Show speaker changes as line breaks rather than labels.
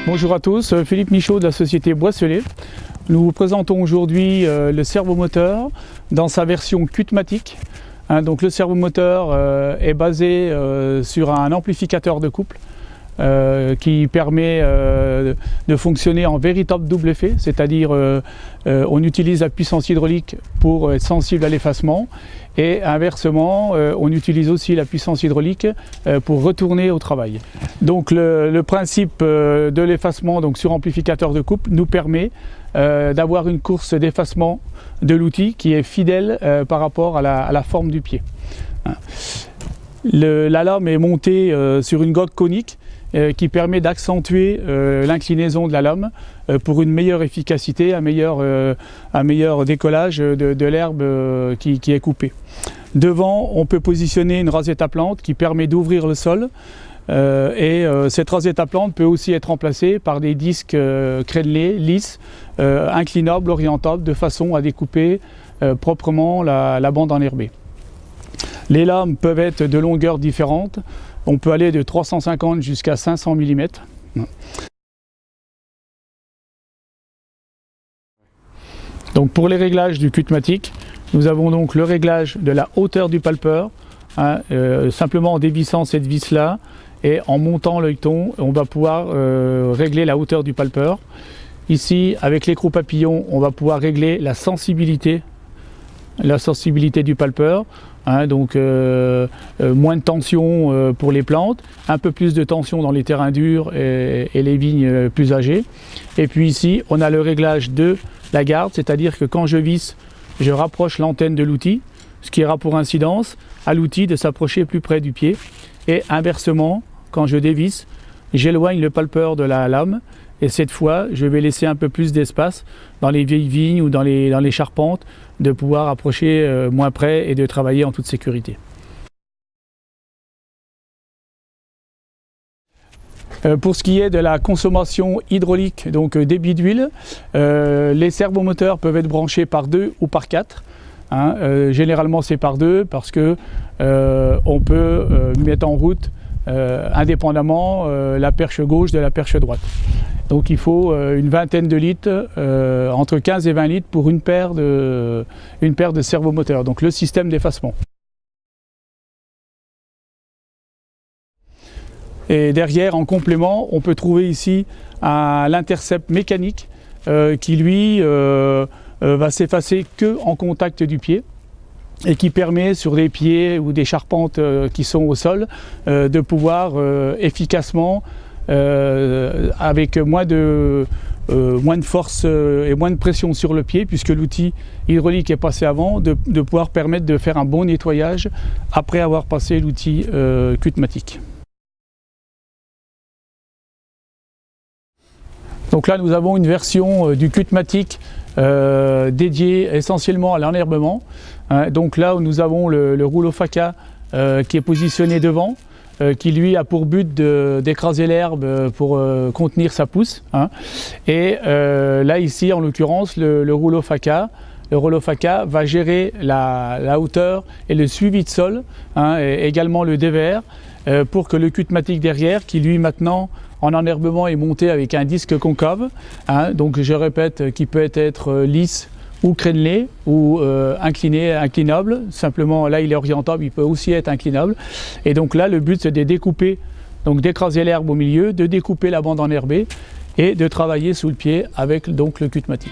Bonjour à tous, Philippe Michaud de la société Boisselé. Nous vous présentons aujourd'hui le servomoteur dans sa version Cutmatic. Donc le servomoteur est basé sur un amplificateur de couple qui permet de fonctionner en véritable double effet, c'est-à-dire on utilise la puissance hydraulique pour être sensible à l'effacement et inversement on utilise aussi la puissance hydraulique pour retourner au travail. Donc le principe de l'effacement sur amplificateur de couple nous permet d'avoir une course d'effacement de l'outil qui est fidèle par rapport à la forme du pied. La lame est montée sur une gogue conique qui permet d'accentuer l'inclinaison de la lame pour une meilleure efficacité, un meilleur décollage de l'herbe qui est coupée. Devant, on peut positionner une rasette à plante qui permet d'ouvrir le sol cette rasette à plante peut aussi être remplacée par des disques crénelés, lisses, inclinables, orientables, de façon à découper proprement la bande enherbée. Les lames peuvent être de longueurs différentes. On peut aller de 350 jusqu'à 500 mm. Donc pour les réglages du Cutmatic, nous avons donc le réglage de la hauteur du palpeur, simplement en dévissant cette vis là et en montant l'œilleton, on va pouvoir régler la hauteur du palpeur. Ici, avec l'écrou papillon, on va pouvoir régler la sensibilité du palpeur. Donc moins de tension pour les plantes, un peu plus de tension dans les terrains durs et les vignes plus âgées. Et puis ici, on a le réglage de la garde, c'est-à-dire que quand je visse, je rapproche l'antenne de l'outil, ce qui aura pour incidence à l'outil de s'approcher plus près du pied. Et inversement, quand je dévisse, j'éloigne le palpeur de la lame. Et cette fois, je vais laisser un peu plus d'espace dans les vieilles vignes ou dans les charpentes, de pouvoir approcher moins près et de travailler en toute sécurité. Pour ce qui est de la consommation hydraulique, donc débit d'huile, les servomoteurs peuvent être branchés par 2 ou par 4. Généralement c'est par 2 parce que on peut mettre en route indépendamment la perche gauche de la perche droite. Donc il faut une vingtaine de litres, entre 15 et 20 litres pour une paire de servomoteurs, donc le système d'effacement. Et derrière, en complément, on peut trouver ici l'intercept mécanique qui lui va s'effacer que en contact du pied et qui permet sur des pieds ou des charpentes qui sont au sol de pouvoir efficacement avec moins de force et moins de pression sur le pied, puisque l'outil hydraulique est passé avant, de pouvoir permettre de faire un bon nettoyage après avoir passé l'outil Cutmatic. Donc là nous avons une version du Cutmatic dédiée essentiellement à l'enherbement. Donc là où nous avons le rouleau Faca qui est positionné devant, qui lui a pour but d'écraser l'herbe pour contenir sa pousse. Et là ici en l'occurrence le rouleau Faca va gérer la hauteur et le suivi de sol, et également le dévers, pour que le Cutmatic derrière, qui lui maintenant en enherbement est monté avec un disque concave, donc je répète, qui peut être lisse ou crénelé ou inclinable. Simplement là il est orientable, il peut aussi être inclinable. Et donc là le but c'est de découper, donc d'écraser l'herbe au milieu, de découper la bande enherbée et de travailler sous le pied avec donc le Cutmatic.